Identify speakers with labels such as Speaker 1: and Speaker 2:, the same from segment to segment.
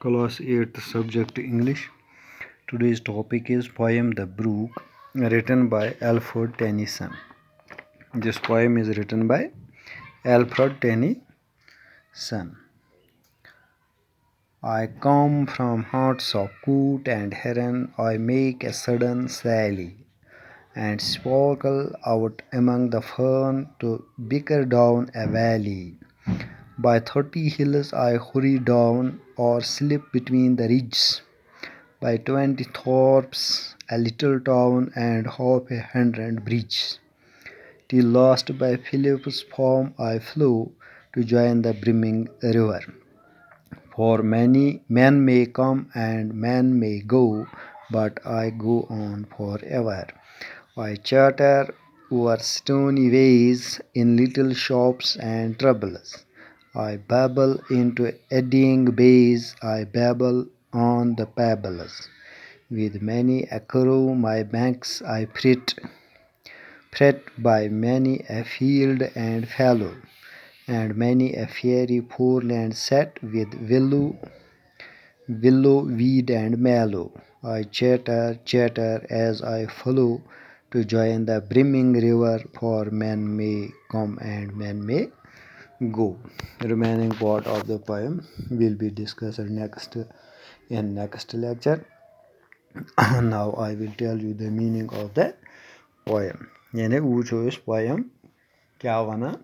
Speaker 1: Class 8th subject English. Today's topic is poem The Brook, written by Alfred Tennyson. This poem is written by Alfred Tennyson. I come from haunts of coot and heron, I make a sudden sally, and sparkle out among the fern to bicker down a valley. By 30 hills I hurry down, or slip between the ridges. By 20 thorps, a little town, and half a hundred bridges, till lost by Philip's farm I flew to join the brimming river. For many men may come and men may go, but I go on forever. I chatter over stony ways in little shops and troubles. I babble into eddying bays, I babble on the pebbles. With many a crow my banks I fret by many a field and fallow, and many a fairy foreland set with willow, weed and mallow. I chatter as I follow to join the brimming river, for men may come and men may go. The remaining part of the poem will be discussed in next lecture. Now I will tell you the meaning of the poem. Yani वो poem क्या वनान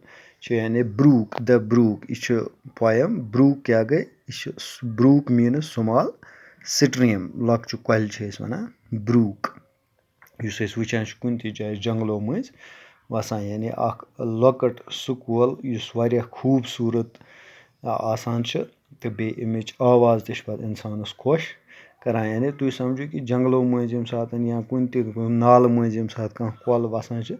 Speaker 1: यानी Brook, the Brook. यह poem Brook क्या गई Brook means small stream, लॉक्चु कॉल वनान Brook. युस अस वुचान कुन ति जाय जंगलों मज वसान यानी अख लॉकट सुकूल युस वारिया खूबसूरत आसान छ तो बे इमिच आवाज तिश पत इंसानस खुश करान यानी तुम समझो कि जंगलों मज यम सात या कुन ति नाल मज यम सात कह कॉल वसान छ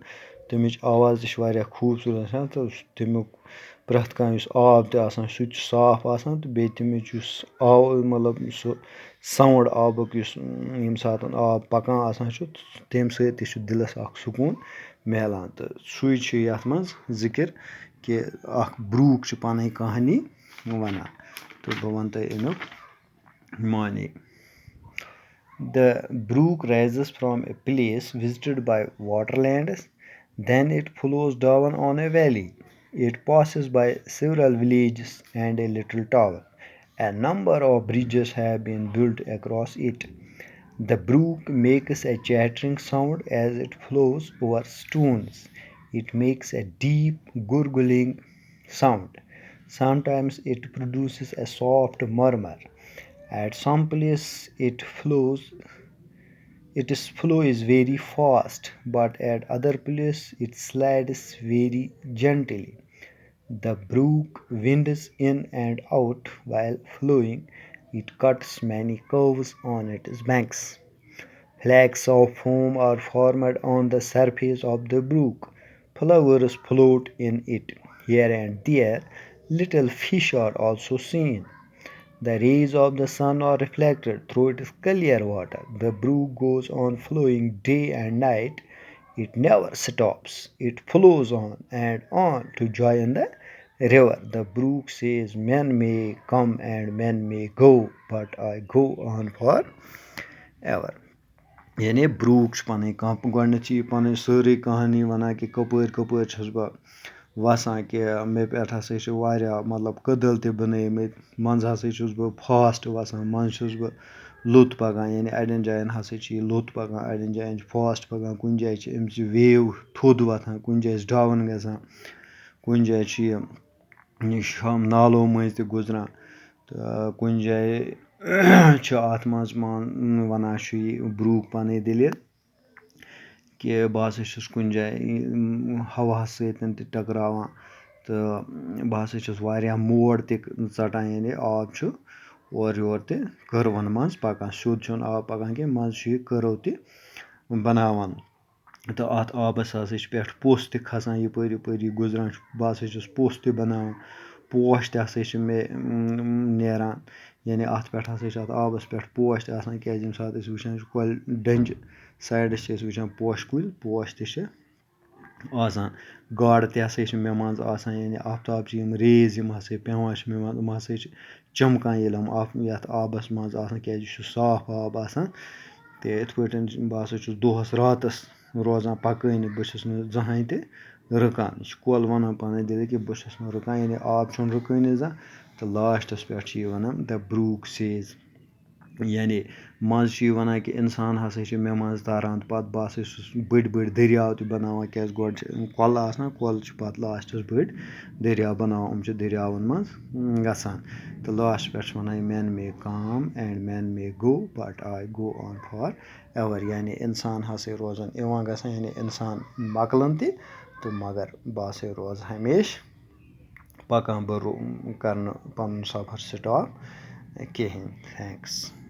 Speaker 1: तमिच आवाज तिश वारिया खूबसूरत आसान तो तमुक प्रथ कह युस आब ते आसान सु साफ आसान तो बे तमिच युस मतलब सु साउंड आबक युस यम सात आब पकान आसान छ तम सत तिश दिलस अख सुकून मिलान तो सुई छ यथ मज जिक्र कि अख ब्रूक छ पन कहानी वनान तो बह वन तह अमुक माने. The brook rises from a place visited by waterlands, then it flows down on a valley. It passes by several villages and a little town. A number of bridges have been built across it. The brook makes a chattering sound as it flows over stones. It makes a deep gurgling sound. Sometimes it produces a soft murmur. At some places its flow is very fast, but at other places it slides very gently. The brook winds in and out while flowing. It cuts many curves on its banks. Flakes of foam are formed on the surface of the brook. Flowers float in it. Here and there, little fish are also seen. The rays of the sun are reflected through its clear water. The brook goes on flowing day and night. It never stops. It flows on and on to join the river. The brook says, men may come and men may go, but I go on forever. यानी Brooke पन कह पन सारी कहानी वनान कि कपर छस बह वसान कि मे पे हसा मतलब कदल त बनमत मज हसा बह फास्ट वसान मज बह लुत पकान यानी अड़न जायन हसा लुत पकान अड़न जायन फास्ट पकान कुन जाय अमच वेव थोद वथान कुन जाय डाउन गसान कुन जाय हम नालों मज त गुजरान तो कुन जाय अत मज वनान ब्रूक पन दलील कि बह हसा कुन जाय हवा सतन त टकरावान तो बह हसा वारिया मोड़ त षटान यानी आब छ और योर त कर्वन मज पकान सियोद छुन आब पकान कि मज यह कर्व त बनावान तो अत आबस हसा पे पोस त खसान यपर गुजरान बह हसा पोस त बनावान पोश त हसा मे नेरान यानी अत पे हसा आबस पे पोश त क्या यम सात वुचान कल डंज साइडस वुचान पोश कुल पोश त آسان گاڈٕ تہِ ہسا چھِ مےٚ منٛز آسان یعنی آفتاب چھِ یِم ریز یِم ہسا پیٚوان چھِ مےٚ منٛز یِم ہسا چھِ چمکان ییٚلہِ یِم یَتھ آبَس منٛز آسان کیازِ یہِ چھُ صاف آب آسان تہٕ یِتھ پٲٹھۍ بہٕ ہسا چھُس دۄہَس راتَس روزان پَکٲنِتھ بہٕ چھُس نہٕ زٕہٕنۍ تہِ رُکان یہِ چھُ کۄل وَنان پَنٕنۍ دِلہِ کہِ بہٕ چھُس نہٕ رُکان یعنی آب چھُنہٕ رُکٲنی زانٛہہ تہٕ لاسٹَس پٮ۪ٹھ چھِ یہِ وَنان دَ بروک سیز یعنی منٛزٕ چھُ یہِ وَنان کہِ اِنسان ہسا چھِ مےٚ منٛز تاران تہٕ پَتہٕ بہٕ ہسا چھُس بٔڑۍ بٔڑۍ دٔریاو تہِ بَناوان کیازِ گۄڈٕ چھِ کۄلہٕ آسان کۄلہٕ چھِ پَتہٕ لاسٹَس بٔڑۍ دٔریاو بَناوان یِم چھِ دٔریاوَن منٛز گژھان تہٕ لاسٹ پٮ۪ٹھ چھِ وَنان یہِ men may come and men may go but I go on forever ایٚوَر یعنی اِنسان ہسا روزان یِوان گژھان یعنی اِنسان مۄکلان تہِ تہٕ مگر بہٕ ہسا روزٕ ہمیشہِ پَکان بہٕ کَرٕ نہٕ پَنُن سفر سٹاپ کِہیٖنۍ تھینٛکٕس